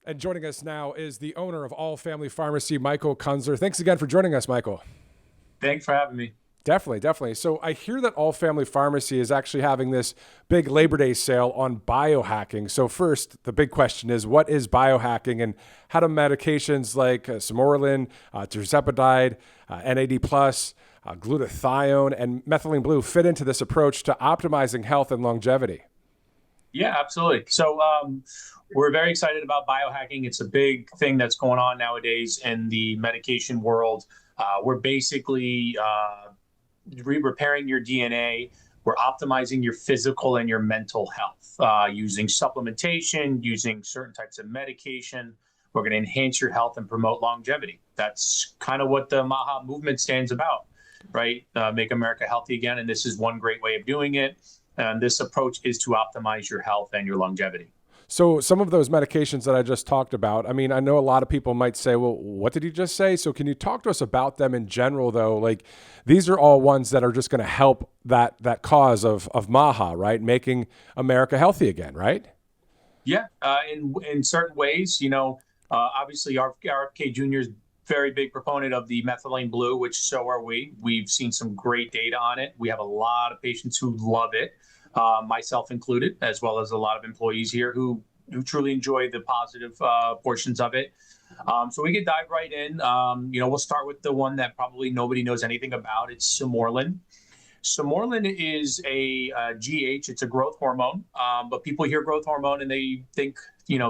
And joining us now is the owner of All Family Pharmacy, Michael Kuenzler. Thanks again for joining us, Michael. Thanks for having me. Definitely. So I hear that All Family Pharmacy is actually having this big Labor Day sale on biohacking. So first, the big question is, what is biohacking, and how do medications like Sermorelin, tirzepatide, NAD+, glutathione, and methylene blue fit into this approach to optimizing health and longevity? Yeah, absolutely. So we're very excited about biohacking. It's a big thing that's going on nowadays in the medication world. We're basically repairing your DNA. We're optimizing your physical and your mental health using supplementation, using certain types of medication. We're going to enhance your health and promote longevity. That's kind of what the MAHA movement stands about, right? Make America healthy again. And this is one great way of doing it. And this approach is to optimize your health and your longevity. So some of those medications that I just talked about, I mean, I know a lot of people might say, well, what did you just say? So can you talk to us about them in general, though? Like, these are all ones that are just going to help that cause of MAHA, right? Making America healthy again, right? Yeah, in certain ways, obviously RFK Jr. is very big proponent of the methylene blue, which so are we. We've seen some great data on it. We have a lot of patients who love it. Myself included, as well as a lot of employees here who truly enjoy the positive portions of it. So we can dive right in. We'll start with the one that probably nobody knows anything about. It's Sermorelin. Sermorelin is a GH. It's a growth hormone, but people hear growth hormone and they think,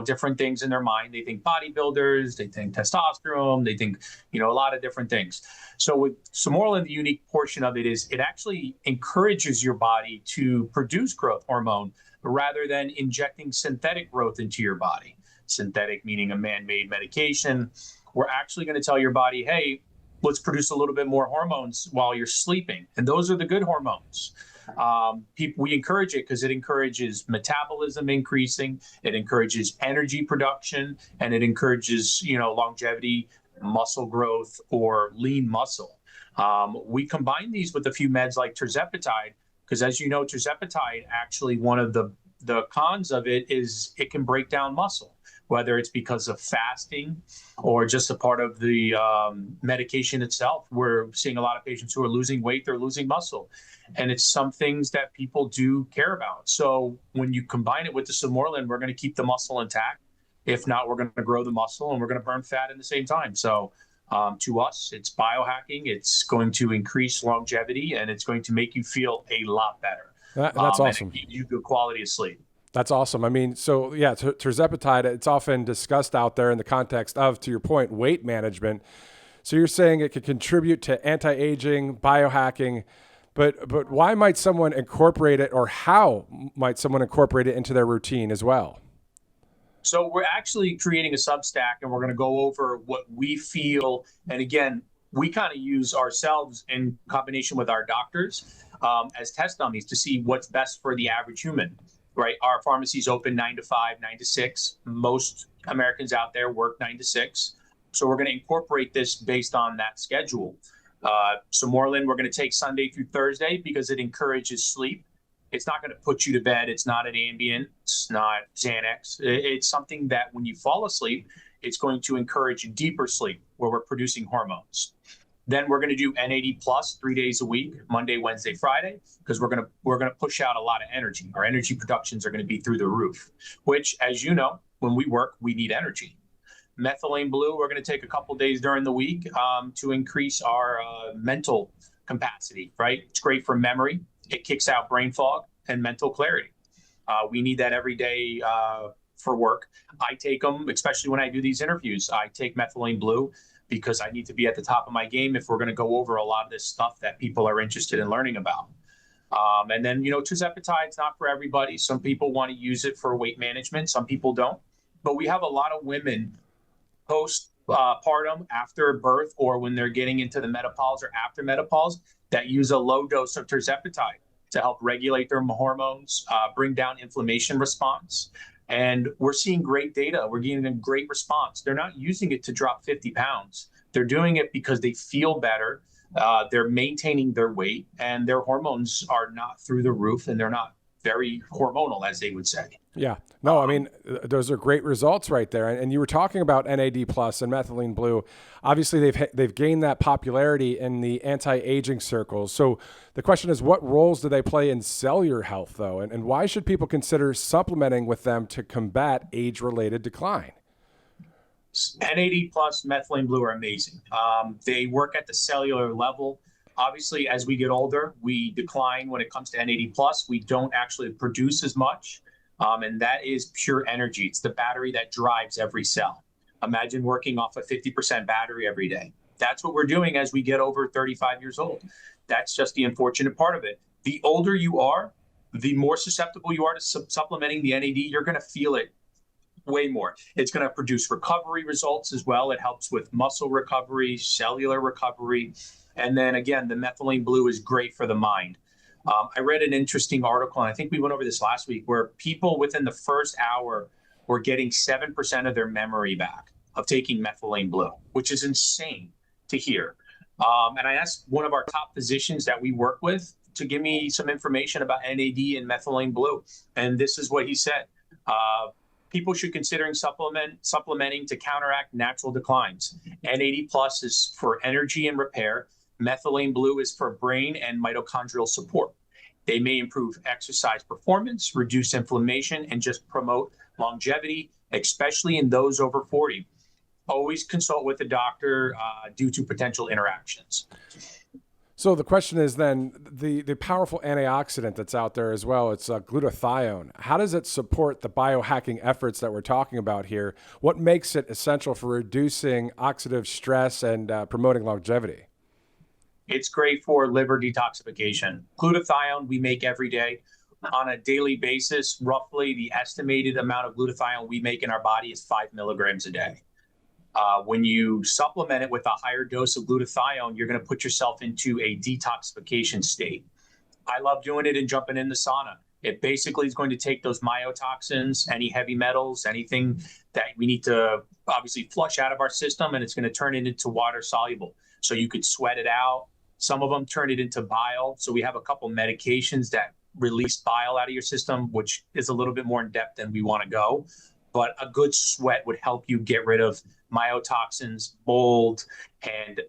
different things in their mind. They think bodybuilders, they think testosterone, they think, a lot of different things. So with Sermorelin, the unique portion of it is it actually encourages your body to produce growth hormone rather than injecting synthetic growth into your body. Synthetic meaning a man-made medication. We're actually going to tell your body, hey, let's produce a little bit more hormones while you're sleeping. And those are the good hormones. We encourage it because it encourages metabolism increasing, it encourages energy production, and it encourages, longevity, muscle growth, or lean muscle. We combine these with a few meds like tirzepatide, because as you know, tirzepatide, actually one of the cons of it is it can break down muscle, whether it's because of fasting or just a part of the medication itself. We're seeing a lot of patients who are losing weight, they're losing muscle. And it's some things that people do care about. So when you combine it with the Sermorelin, we're going to keep the muscle intact. If not, we're going to grow the muscle and we're going to burn fat at the same time. So to us, it's biohacking. It's going to increase longevity and it's going to make you feel a lot better. That's awesome. And it gives you good quality of sleep. That's awesome. I mean, so yeah, tirzepatide, it's often discussed out there in the context of, to your point, weight management. So you're saying it could contribute to anti-aging, biohacking, but why might someone incorporate it, or how might someone incorporate it into their routine as well? So we're actually creating a Substack, and we're going to go over what we feel. And again, we kind of use ourselves in combination with our doctors as test dummies to see what's best for the average human. Right, our pharmacy's open 9 to 5, 9 to 6. Most Americans out there work 9 to 6. So we're going to incorporate this based on that schedule. Sermorelin, we're going to take Sunday through Thursday because it encourages sleep. It's not going to put you to bed. It's not an Ambien. It's not Xanax. It's something that when you fall asleep, it's going to encourage deeper sleep where we're producing hormones. Then we're going to do NAD plus 3 days a week, Monday, Wednesday, Friday, because we're going to push out a lot of energy. Our energy productions are going to be through the roof, which, as you know, when we work, we need energy. Methylene blue, we're going to take a couple days during the week to increase our mental capacity, right? It's great for memory. It kicks out brain fog and mental clarity. We need that every day for work. I take them, especially when I do these interviews. I take methylene blue because I need to be at the top of my game if we're going to go over a lot of this stuff that people are interested in learning about. And then, tirzepatide's not for everybody. Some people want to use it for weight management. Some people don't. But we have a lot of women postpartum, after birth, or when they're getting into the menopause or after menopause, that use a low dose of tirzepatide to help regulate their hormones, bring down inflammation response. And we're seeing great data. We're getting a great response. They're not using it to drop 50 pounds. They're doing it because they feel better. They're maintaining their weight, and their hormones are not through the roof, and they're not very hormonal, as they would say. Yeah. No, I mean, those are great results right there. And you were talking about NAD plus and methylene blue. Obviously, they've gained that popularity in the anti-aging circles. So the question is, what roles do they play in cellular health, though? And why should people consider supplementing with them to combat age-related decline? NAD plus, methylene blue are amazing. They work at the cellular level. Obviously, as we get older, we decline when it comes to NAD plus. We don't actually produce as much. And that is pure energy. It's the battery that drives every cell. Imagine working off a 50% battery every day. That's what we're doing as we get over 35 years old. That's just the unfortunate part of it. The older you are, the more susceptible you are to supplementing the NAD. You're going to feel it way more. It's going to produce recovery results as well. It helps with muscle recovery, cellular recovery. And then again, the methylene blue is great for the mind. I read an interesting article, and I think we went over this last week, where people within the first hour were getting 7% of their memory back of taking methylene blue, which is insane to hear. And I asked one of our top physicians that we work with to give me some information about NAD and methylene blue. And this is what he said. People should consider supplementing to counteract natural declines. NAD plus is for energy and repair. Methylene blue is for brain and mitochondrial support. They may improve exercise performance, reduce inflammation, and just promote longevity, especially in those over 40. Always consult with a doctor due to potential interactions. So the question is then, the powerful antioxidant that's out there as well, it's glutathione. How does it support the biohacking efforts that we're talking about here? What makes it essential for reducing oxidative stress and promoting longevity? It's great for liver detoxification. Glutathione we make every day. On a daily basis, roughly the estimated amount of glutathione we make in our body is 5 milligrams a day. When you supplement it with a higher dose of glutathione, you're going to put yourself into a detoxification state. I love doing it and jumping in the sauna. It basically is going to take those myotoxins, any heavy metals, anything that we need to obviously flush out of our system, and it's going to turn it into water soluble. So you could sweat it out. Some of them turn it into bile. So we have a couple medications that release bile out of your system, which is a little bit more in depth than we want to go. But a good sweat would help you get rid of myotoxins, mold, and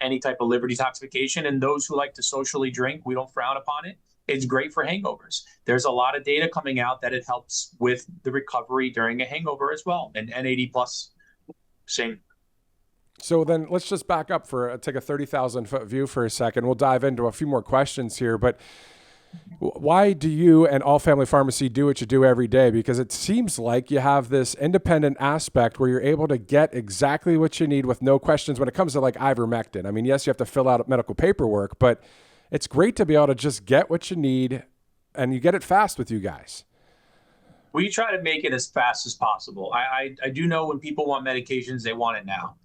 any type of liver detoxification. And those who like to socially drink, we don't frown upon it. It's great for hangovers. There's a lot of data coming out that it helps with the recovery during a hangover as well. And NAD plus, same. So then let's just back up take a 30,000 foot view for a second. We'll dive into a few more questions here, but why do you and All Family Pharmacy do what you do every day? Because it seems like you have this independent aspect where you're able to get exactly what you need with no questions when it comes to like ivermectin. I mean, yes, you have to fill out medical paperwork, but it's great to be able to just get what you need, and you get it fast with you guys. We try to make it as fast as possible. I do know when people want medications, they want it now.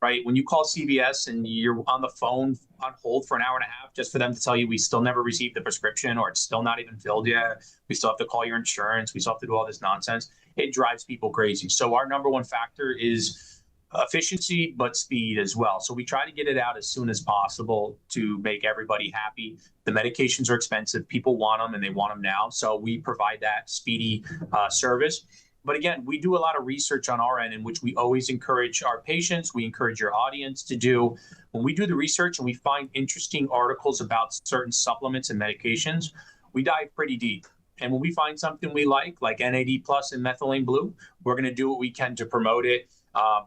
Right? When you call CVS and you're on the phone on hold for an hour and a half just for them to tell you we still never received the prescription, or it's still not even filled yet, we still have to call your insurance, we still have to do all this nonsense, it drives people crazy. So our number one factor is efficiency, but speed as well. So we try to get it out as soon as possible to make everybody happy. The medications are expensive. People want them and they want them now. So we provide that speedy service. But again, we do a lot of research on our end, in which we always encourage our patients, we encourage your audience to do. When we do the research and we find interesting articles about certain supplements and medications, we dive pretty deep. And when we find something we like NAD plus and methylene blue, we're going to do what we can to promote it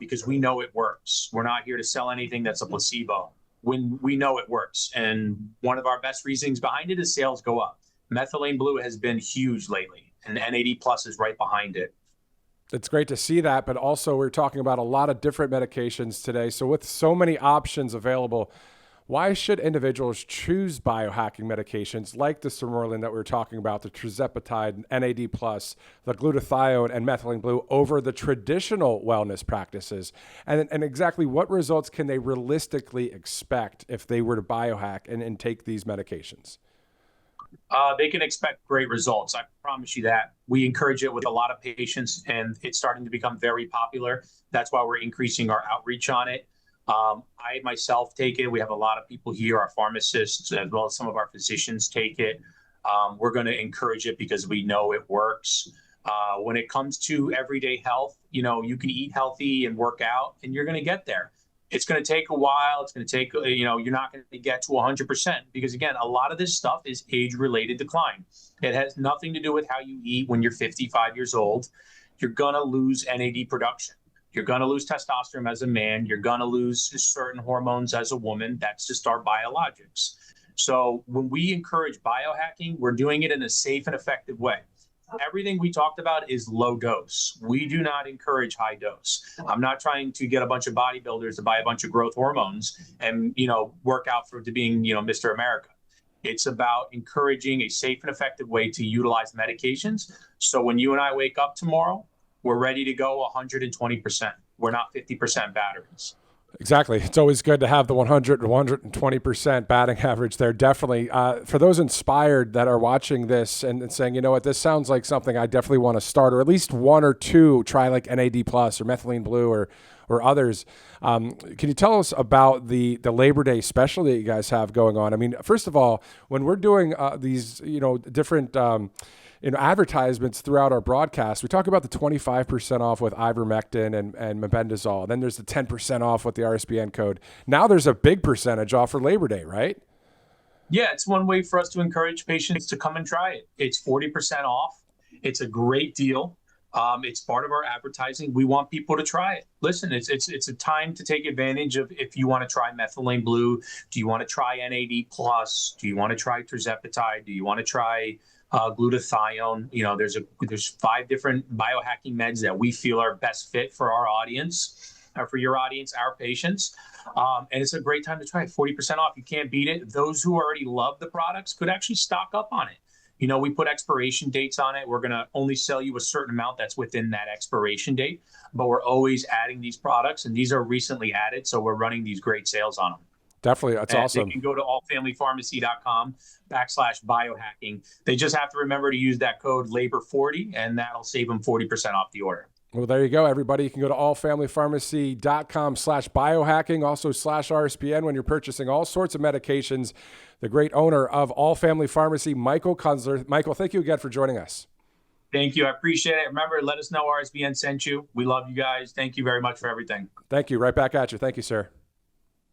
because we know it works. We're not here to sell anything that's a placebo. When we know it works. And one of our best reasons behind it is sales go up. Methylene blue has been huge lately, and NAD plus is right behind it. It's great to see that, but also we're talking about a lot of different medications today. So with so many options available, why should individuals choose biohacking medications like the Sermorelin that we were talking about, the tirzepatide, NAD+, the glutathione, and methylene blue over the traditional wellness practices? And exactly what results can they realistically expect if they were to biohack and take these medications? They can expect great results. I promise you that. We encourage it with a lot of patients, and it's starting to become very popular. That's why we're increasing our outreach on it. I myself take it. We have a lot of people here, our pharmacists, as well as some of our physicians take it. We're going to encourage it because we know it works. When it comes to everyday health, you can eat healthy and work out, and you're going to get there. It's going to take a while. It's going to take, you're not going to get to 100% because, again, a lot of this stuff is age-related decline. It has nothing to do with how you eat when you're 55 years old. You're going to lose NAD production. You're going to lose testosterone as a man. You're going to lose certain hormones as a woman. That's just our biologics. So when we encourage biohacking, we're doing it in a safe and effective way. Everything we talked about is low dose. We do not encourage high dose. I'm not trying to get a bunch of bodybuilders to buy a bunch of growth hormones and, work out to being, Mr. America. It's about encouraging a safe and effective way to utilize medications. So when you and I wake up tomorrow, we're ready to go 120%. We're not 50% batteries. Exactly. It's always good to have the 100 and 120% batting average there. Definitely. For those inspired that are watching this and saying, you know what, this sounds like something I definitely want to start, or at least one or two, try like NAD plus or methylene blue or others. Can you tell us about the Labor Day special that you guys have going on? I mean, first of all, when we're doing these, different advertisements throughout our broadcast, we talk about the 25% off with ivermectin and mebendazole. Then there's the 10% off with the RSBN code. Now there's a big percentage off for Labor Day, right? Yeah, it's one way for us to encourage patients to come and try it. It's 40% off. It's a great deal. It's part of our advertising. We want people to try it. Listen, it's a time to take advantage of. If you want to try methylene blue, do you want to try NAD plus? Do you want to try terzepatide? Do you want to try glutathione? There's 5 different biohacking meds that we feel are best fit for our audience, for your audience, our patients. And it's a great time to try it. 40% off. You can't beat it. Those who already love the products could actually stock up on it. We put expiration dates on it. We're going to only sell you a certain amount that's within that expiration date, but we're always adding these products, and these are recently added. So we're running these great sales on them. Definitely. That's awesome. You can go to allfamilypharmacy.com/biohacking. They just have to remember to use that code LABOR40, and that'll save them 40% off the order. Well, there you go, everybody. You can go to allfamilypharmacy.com/biohacking, also /RSBN when you're purchasing all sorts of medications. The great owner of All Family Pharmacy, Michael Kuenzler. Michael, thank you again for joining us. Thank you. I appreciate it. Remember, let us know RSBN sent you. We love you guys. Thank you very much for everything. Thank you. Right back at you. Thank you, sir.